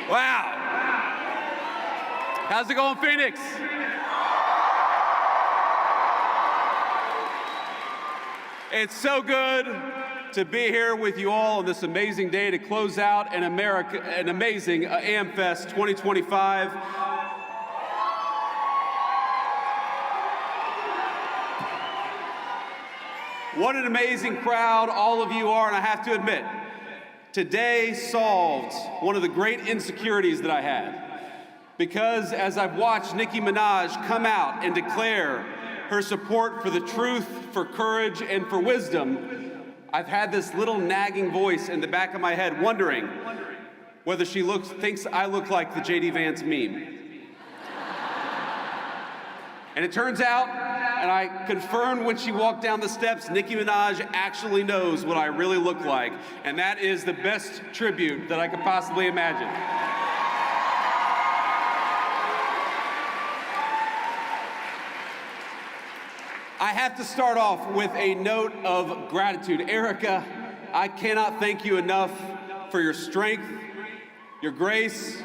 Wow. How's it going, Phoenix? It's so good to be here with you all on this amazing day to close out an amazing AmFest 2025. What an amazing crowd all of you are, and I have to admit, today solved one of the great insecurities that I had. Because as I've watched Nicki Minaj come out and declare her support for the truth, for courage, and for wisdom, I've had this little nagging voice in the back of my head wondering whether she thinks I look like the JD Vance meme. And it turns out, and I confirmed when she walked down the steps, Nicki Minaj actually knows what I really look like, and that is the best tribute that I could possibly imagine. I have to start off with a note of gratitude. Erica, I cannot thank you enough for your strength, your grace,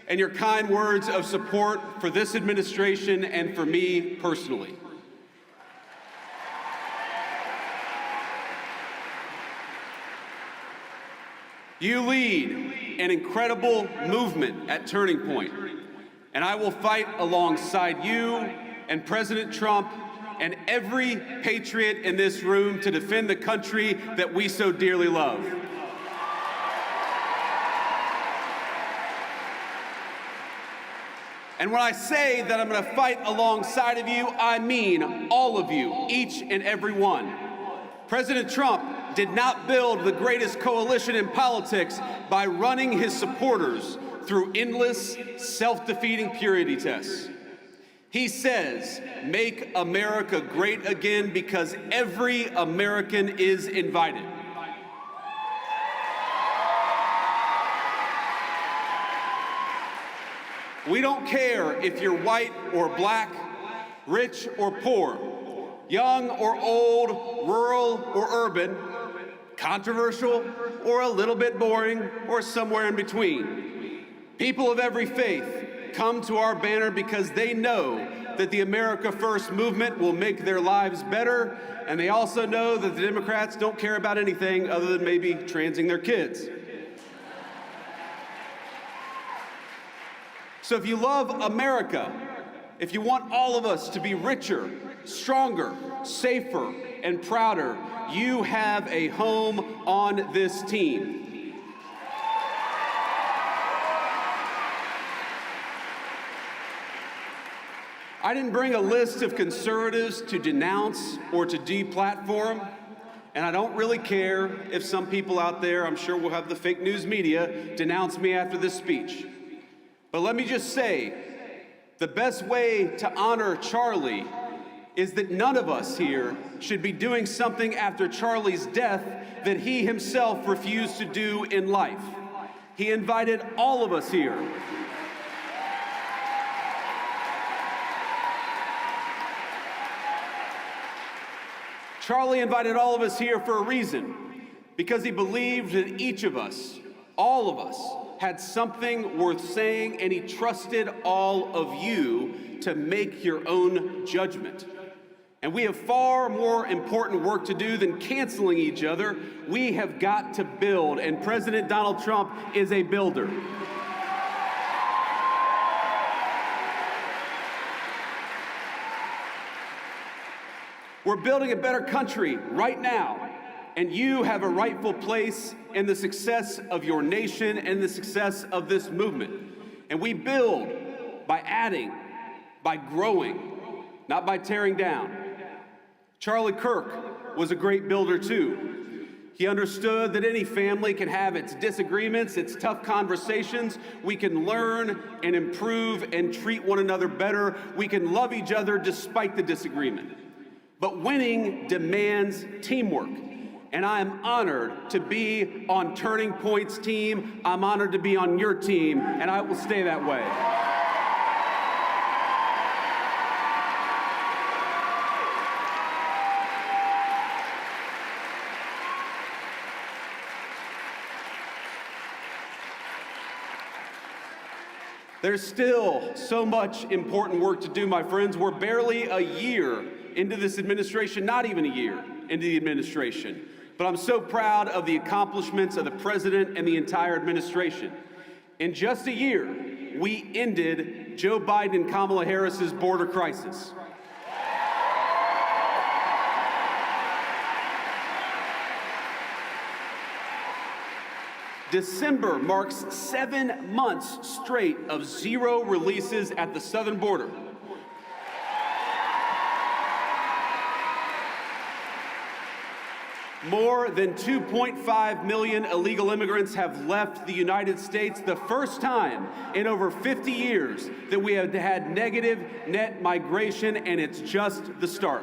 and your kind words of support for this administration and for me personally. You lead an incredible movement at Turning Point, and I will fight alongside you and President Trump and every patriot in this room to defend the country that we so dearly love. And when I say that I'm going to fight alongside of you, I mean all of you, each and every one. President Trump did not build the greatest coalition in politics by running his supporters through endless, self-defeating purity tests. He says, "Make America great again," because every American is invited. We don't care if you're white or black, rich or poor, young or old, rural or urban, controversial or a little bit boring, or somewhere in between. People of every faith come to our banner because they know that the America First movement will make their lives better, and they also know that the Democrats don't care about anything other than maybe transing their kids. So if you love America, if you want all of us to be richer, stronger, safer, and prouder, you have a home on this team. I didn't bring a list of conservatives to denounce or to deplatform, and I don't really care if some people out there, I'm sure we'll have the fake news media, denounce me after this speech. But let me just say, the best way to honor Charlie is that none of us here should be doing something after Charlie's death that he himself refused to do in life. He invited all of us here. Charlie invited all of us here for a reason, because he believed that each of us, all of us, had something worth saying, and he trusted all of you to make your own judgment. And we have far more important work to do than canceling each other. We have got to build, and President Donald Trump is a builder. We're building a better country right now, and you have a rightful place in the success of your nation and the success of this movement. And we build by adding, by growing, not by tearing down. Charlie Kirk was a great builder too. He understood that any family can have its disagreements, its tough conversations. We can learn and improve and treat one another better. We can love each other despite the disagreement. But winning demands teamwork. And I am honored to be on Turning Point's team. I'm honored to be on your team, and I will stay that way. There's still so much important work to do, my friends. We're barely a year into this administration, not even a year into the administration. But I'm so proud of the accomplishments of the president and the entire administration. In just a year, we ended Joe Biden and Kamala Harris's border crisis. December marks 7 months straight of zero releases at the southern border. More than 2.5 million illegal immigrants have left the United States, the first time in over 50 years that we have had negative net migration, and it's just the start.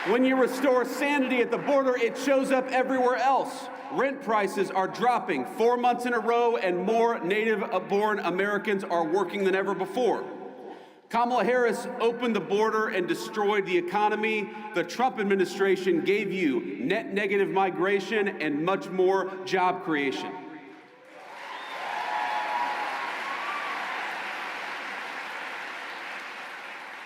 When you restore sanity at the border, it shows up everywhere else. Rent prices are dropping 4 months in a row, and more native-born Americans are working than ever before. Kamala Harris opened the border and destroyed the economy. The Trump administration gave you net negative migration and much more job creation.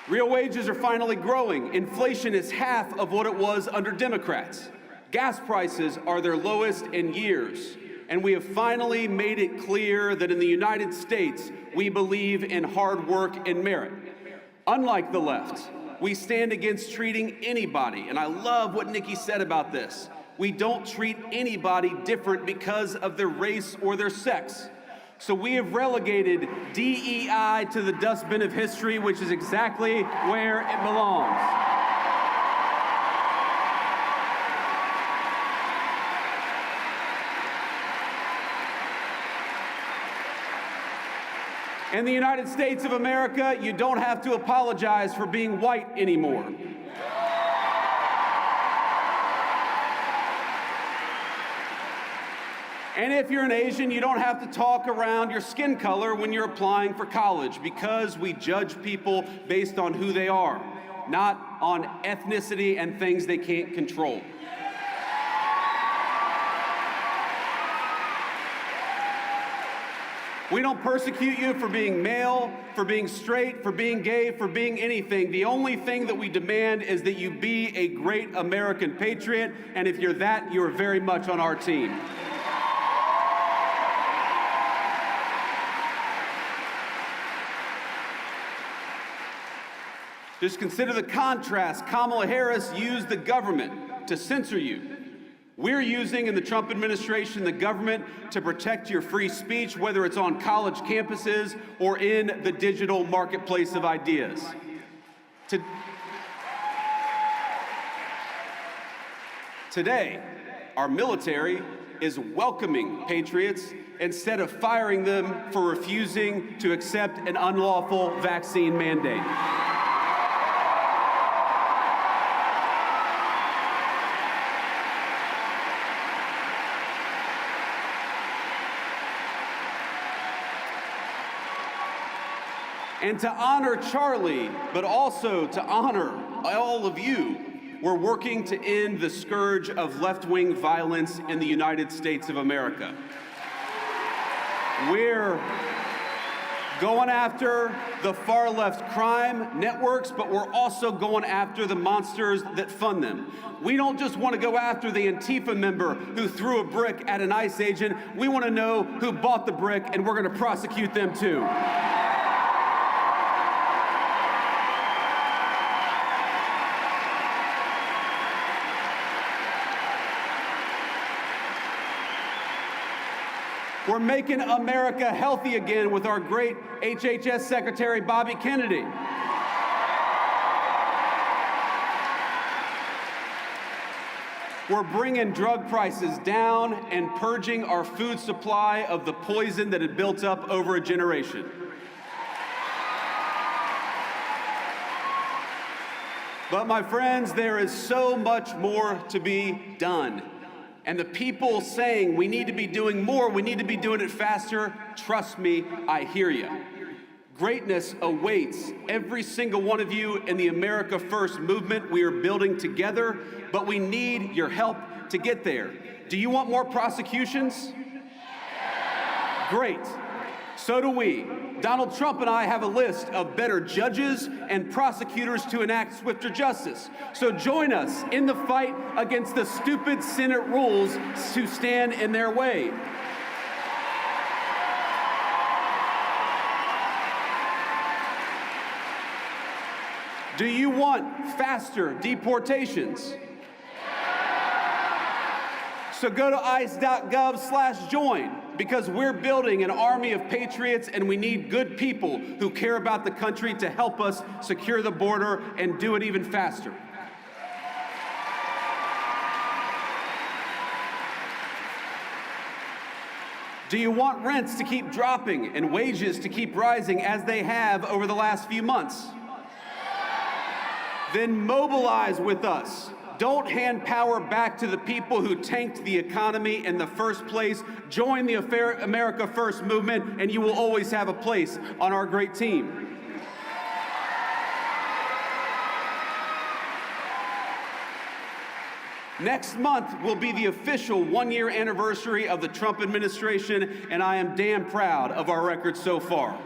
Real wages are finally growing. Inflation is half of what it was under Democrats. Gas prices are their lowest in years. And we have finally made it clear that in the United States, we believe in hard work and merit. Unlike the left, we stand against treating anybody, and I love what Nikki said about this. We don't treat anybody different because of their race or their sex. So we have relegated DEI to the dustbin of history, which is exactly where it belongs. In the United States of America, you don't have to apologize for being white anymore. And if you're an Asian, you don't have to talk around your skin color when you're applying for college, because we judge people based on who they are, not on ethnicity and things they can't control. We don't persecute you for being male, for being straight, for being gay, for being anything. The only thing that we demand is that you be a great American patriot, and if you're that, you're very much on our team. Just consider the contrast. Kamala Harris used the government to censor you. We're using, in the Trump administration, the government to protect your free speech, whether it's on college campuses or in the digital marketplace of ideas. Today, our military is welcoming patriots instead of firing them for refusing to accept an unlawful vaccine mandate. And to honor Charlie, but also to honor all of you, we're working to end the scourge of left-wing violence in the United States of America. We're going after the far-left crime networks, but we're also going after the monsters that fund them. We don't just want to go after the Antifa member who threw a brick at an ICE agent. We want to know who bought the brick, and we're going to prosecute them too. We're making America healthy again with our great HHS Secretary, Bobby Kennedy. We're bringing drug prices down and purging our food supply of the poison that had built up over a generation. But my friends, there is so much more to be done. And the people saying we need to be doing more, we need to be doing it faster, trust me, I hear you. Greatness awaits every single one of you in the America First movement we are building together, but we need your help to get there. Do you want more prosecutions? Great. So do we. Donald Trump and I have a list of better judges and prosecutors to enact swifter justice. So join us in the fight against the stupid Senate rules to stand in their way. Do you want faster deportations? So go to ice.gov/join, because we're building an army of patriots and we need good people who care about the country to help us secure the border and do it even faster. Do you want rents to keep dropping and wages to keep rising as they have over the last few months? Then mobilize with us. Don't hand power back to the people who tanked the economy in the first place. Join the America First movement, and you will always have a place on our great team. Next month will be the official one-year anniversary of the Trump administration, and I am damn proud of our record so far.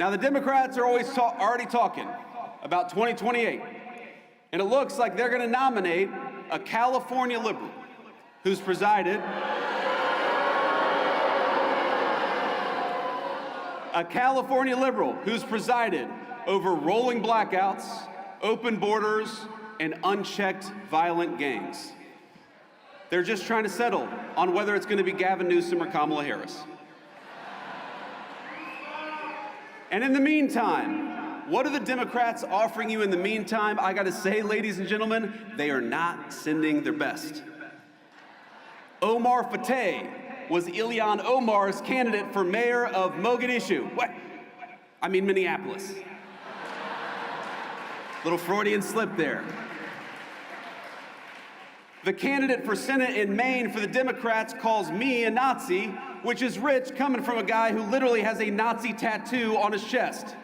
Now, the Democrats are already talking about 2028, and it looks like they're going to nominate a California liberal who's presided over rolling blackouts, open borders, and unchecked violent gangs. They're just trying to settle on whether it's going to be Gavin Newsom or Kamala Harris. And in the meantime, what are the Democrats offering you in the meantime? I gotta say, ladies and gentlemen, they are not sending their best. Omar Fateh was Ilhan Omar's candidate for mayor of Mogadishu. Minneapolis. Little Freudian slip there. The candidate for Senate in Maine for the Democrats calls me a Nazi, which is rich coming from a guy who literally has a Nazi tattoo on his chest.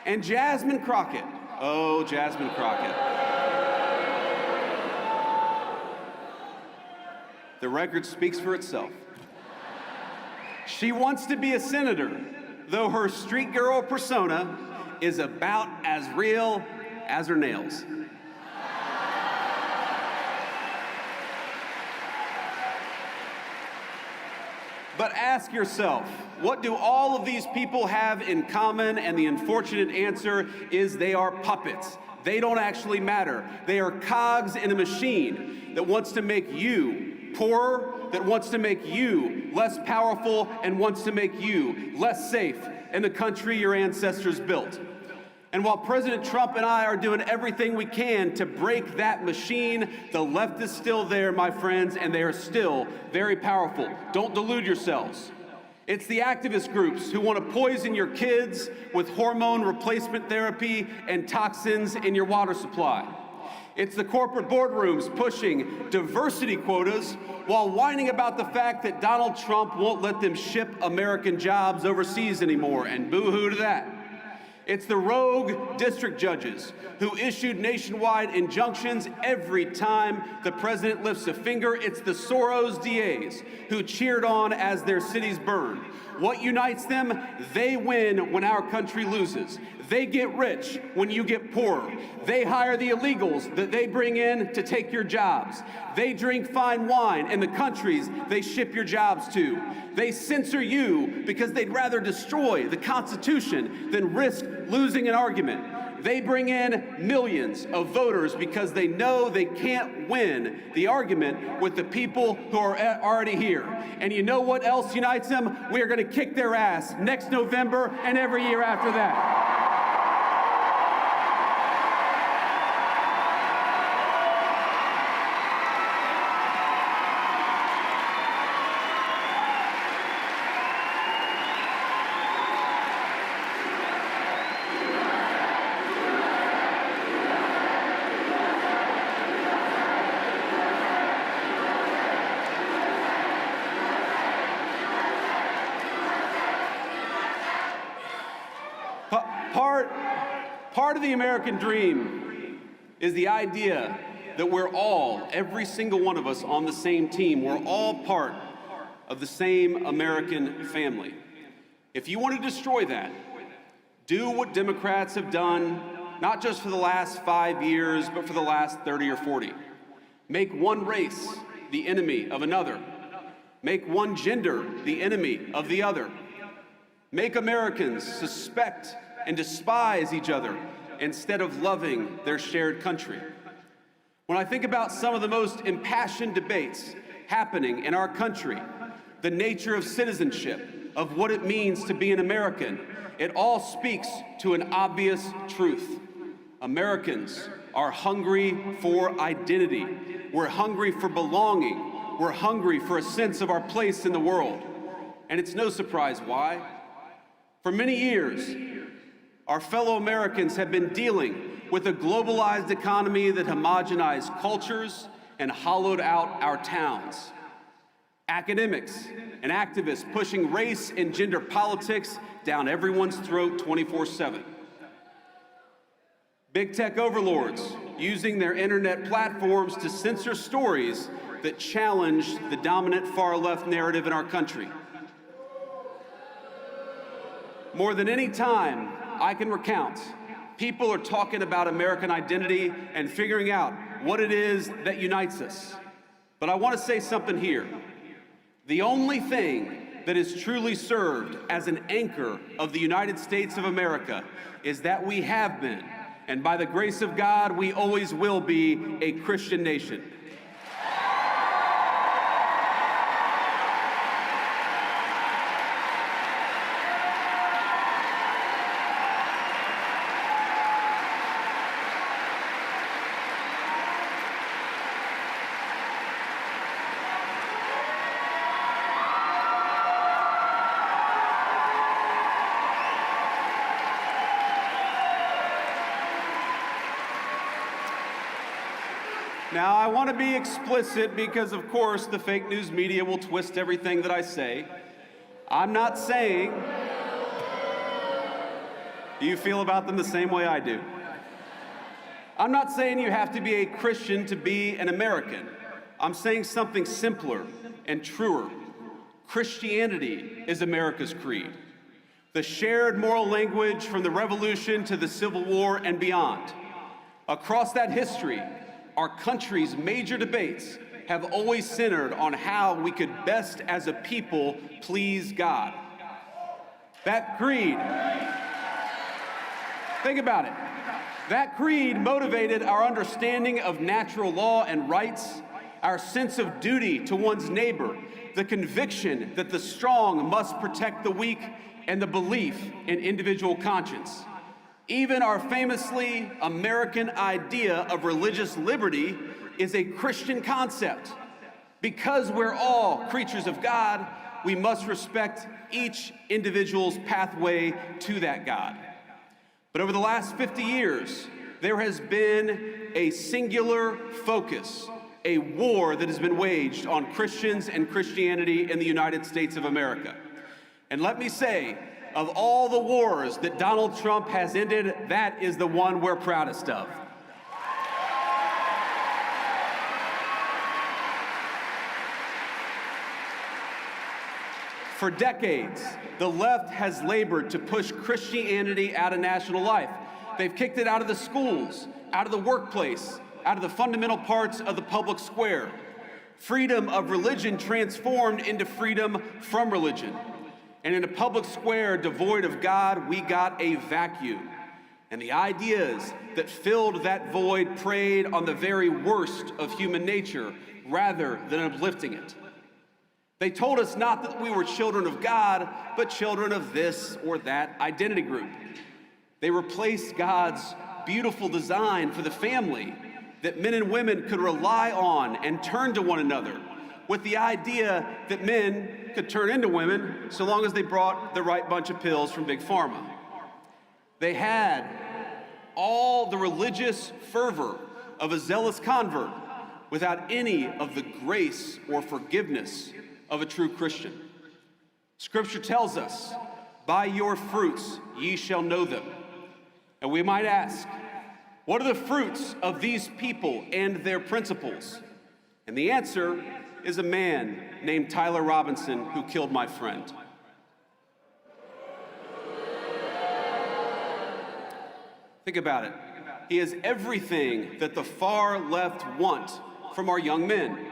And Jasmine Crockett. Oh, Jasmine Crockett. The record speaks for itself. She wants to be a senator, though her street girl persona is about as real as her nails. But ask yourself, what do all of these people have in common? And the unfortunate answer is they are puppets. They don't actually matter. They are cogs in a machine that wants to make you poorer, that wants to make you less powerful, and wants to make you less safe in the country your ancestors built. And while President Trump and I are doing everything we can to break that machine, the left is still there, my friends, and they are still very powerful. Don't delude yourselves. It's the activist groups who want to poison your kids with hormone replacement therapy and toxins in your water supply. It's the corporate boardrooms pushing diversity quotas while whining about the fact that Donald Trump won't let them ship American jobs overseas anymore, and boo-hoo to that. It's the rogue district judges who issued nationwide injunctions every time the president lifts a finger. It's the Soros DAs who cheered on as their cities burned. What unites them? They win when our country loses. They get rich when you get poorer. They hire the illegals that they bring in to take your jobs. They drink fine wine in the countries they ship your jobs to. They censor you because they'd rather destroy the Constitution than risk losing an argument. They bring in millions of voters because they know they can't win the argument with the people who are already here. And you know what else unites them? We are going to kick their ass next November and every year after that. Part of the American dream is the idea that we're all, every single one of us on the same team, we're all part of the same American family. If you want to destroy that, do what Democrats have done, not just for the last 5 years, but for the last 30 or 40. Make one race the enemy of another. Make one gender the enemy of the other. Make Americans suspect and despise each other instead of loving their shared country. When I think about some of the most impassioned debates happening in our country, the nature of citizenship, of what it means to be an American, it all speaks to an obvious truth. Americans are hungry for identity. We're hungry for belonging. We're hungry for a sense of our place in the world. And it's no surprise why. For many years, our fellow Americans have been dealing with a globalized economy that homogenized cultures and hollowed out our towns. Academics and activists pushing race and gender politics down everyone's throat 24/7. Big tech overlords using their internet platforms to censor stories that challenge the dominant far-left narrative in our country. More than any time I can recount, people are talking about American identity and figuring out what it is that unites us. But I want to say something here. The only thing that is truly served as an anchor of the United States of America is that we have been, and by the grace of God, we always will be, a Christian nation. Now, I want to be explicit because, of course, the fake news media will twist everything that I say. I'm not saying... Do you feel about them the same way I do? I'm not saying you have to be a Christian to be an American. I'm saying something simpler and truer. Christianity is America's creed. The shared moral language from the Revolution to the Civil War and beyond. Across that history, our country's major debates have always centered on how we could best as a people please God. That creed, think about it, that creed motivated our understanding of natural law and rights, our sense of duty to one's neighbor, the conviction that the strong must protect the weak, and the belief in individual conscience. Even our famously American idea of religious liberty is a Christian concept. Because we're all creatures of God, we must respect each individual's pathway to that God. But over the last 50 years, there has been a singular focus, a war that has been waged on Christians and Christianity in the United States of America. And let me say, of all the wars that Donald Trump has ended, that is the one we're proudest of. For decades, the left has labored to push Christianity out of national life. They've kicked it out of the schools, out of the workplace, out of the fundamental parts of the public square. Freedom of religion transformed into freedom from religion. And in a public square devoid of God, we got a vacuum. And the ideas that filled that void preyed on the very worst of human nature rather than uplifting it. They told us not that we were children of God, but children of this or that identity group. They replaced God's beautiful design for the family that men and women could rely on and turn to one another with the idea that men could turn into women so long as they brought the right bunch of pills from Big Pharma. They had all the religious fervor of a zealous convert without any of the grace or forgiveness of a true Christian. Scripture tells us, "By your fruits ye shall know them." And we might ask, what are the fruits of these people and their principles? And the answer is a man named Tyler Robinson who killed my friend. Think about it. He has everything that the far left want from our young men.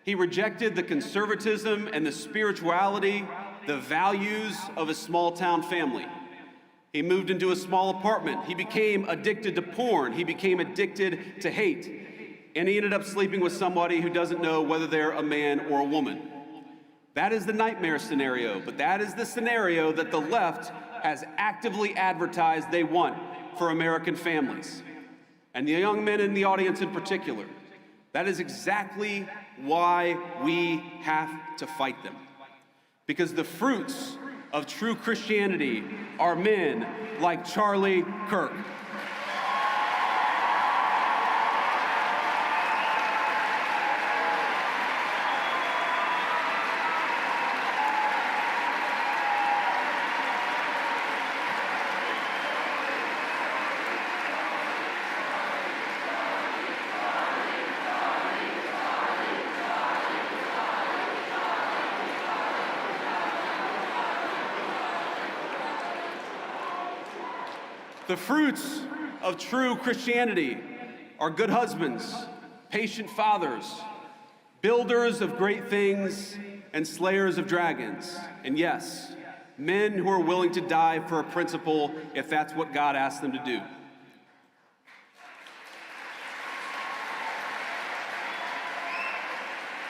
He rejected the conservatism and the spirituality, the values of a small town family. He moved into a small apartment. He became addicted to porn. He became addicted to hate. And he ended up sleeping with somebody who doesn't know whether they're a man or a woman. That is the nightmare scenario, but that is the scenario that the left has actively advertised they want for American families. And the young men in the audience in particular. That is exactly why we have to fight them. Because the fruits of true Christianity are men like Charlie Kirk. The fruits of true Christianity are good husbands, patient fathers, builders of great things, and slayers of dragons. And yes, men who are willing to die for a principle if that's what God asks them to do.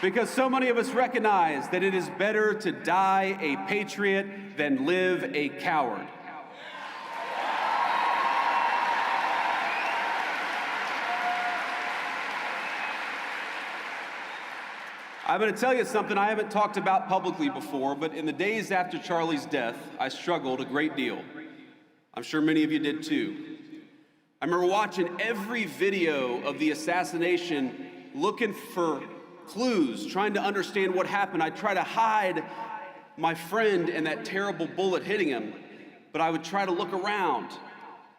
Because so many of us recognize that it is better to die a patriot than live a coward. I'm going to tell you something I haven't talked about publicly before, but in the days after Charlie's death, I struggled a great deal. I'm sure many of you did too. I remember watching every video of the assassination, looking for clues, trying to understand what happened. I'd try to hide my friend and that terrible bullet hitting him, but I would try to look around.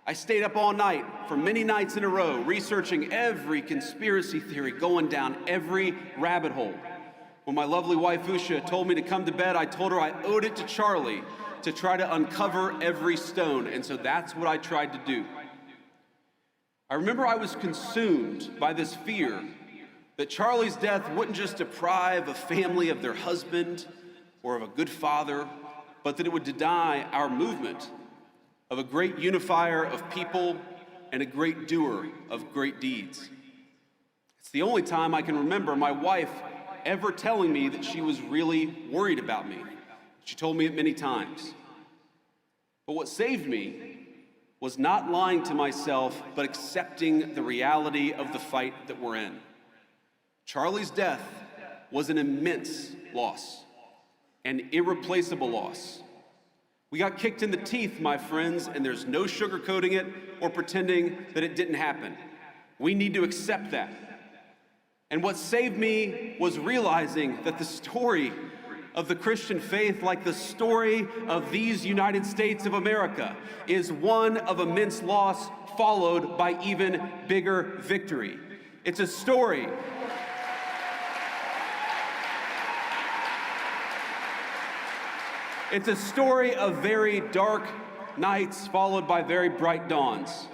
I stayed up all night for many nights in a row, researching every conspiracy theory, going down every rabbit hole. When my lovely wife, Usha, told me to come to bed, I told her I owed it to Charlie to try to uncover every stone, and so that's what I tried to do. I remember I was consumed by this fear that Charlie's death wouldn't just deprive a family of their husband or of a good father, but that it would deny our movement of a great unifier of people and a great doer of great deeds. It's the only time I can remember my wife ever telling me that she was really worried about me. She told me it many times. But what saved me was not lying to myself, but accepting the reality of the fight that we're in. Charlie's death was an immense loss, an irreplaceable loss. We got kicked in the teeth, my friends, and there's no sugarcoating it or pretending that it didn't happen. We need to accept that. And what saved me was realizing that the story of the Christian faith, like the story of these United States of America, is one of immense loss followed by even bigger victory. It's a story. It's a story of very dark nights followed by very bright dawns.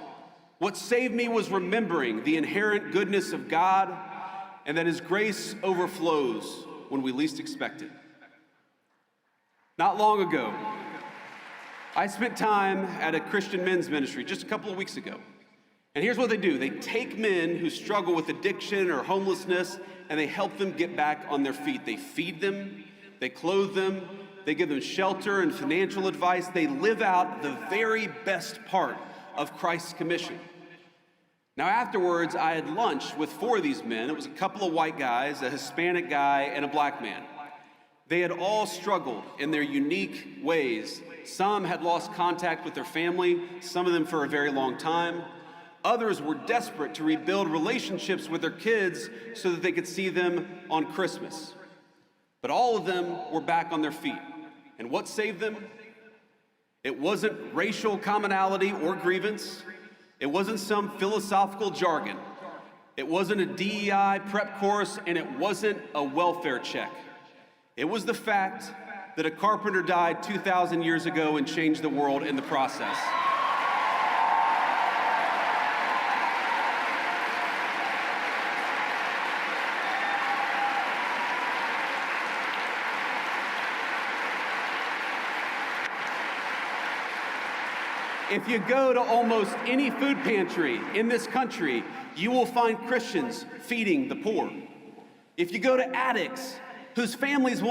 What saved me was remembering the inherent goodness of God and that His grace overflows when we least expect it. Not long ago, I spent time at a Christian men's ministry just a couple of weeks ago. And here's what they do. They take men who struggle with addiction or homelessness and they help them get back on their feet. They feed them, they clothe them, they give them shelter and financial advice. They live out the very best part of Christ's commission. Now afterwards, I had lunch with 4 of these men. It was a couple of white guys, a Hispanic guy, and a black man. They had all struggled in their unique ways. Some had lost contact with their family, some of them for a very long time. Others were desperate to rebuild relationships with their kids so that they could see them on Christmas. But all of them were back on their feet. And what saved them? It wasn't racial commonality or grievance. It wasn't some philosophical jargon. It wasn't a DEI prep course, and it wasn't a welfare check. It was the fact that a carpenter died 2,000 years ago and changed the world in the process. If you go to almost any food pantry in this country, you will find Christians feeding the poor. If you go to addicts whose families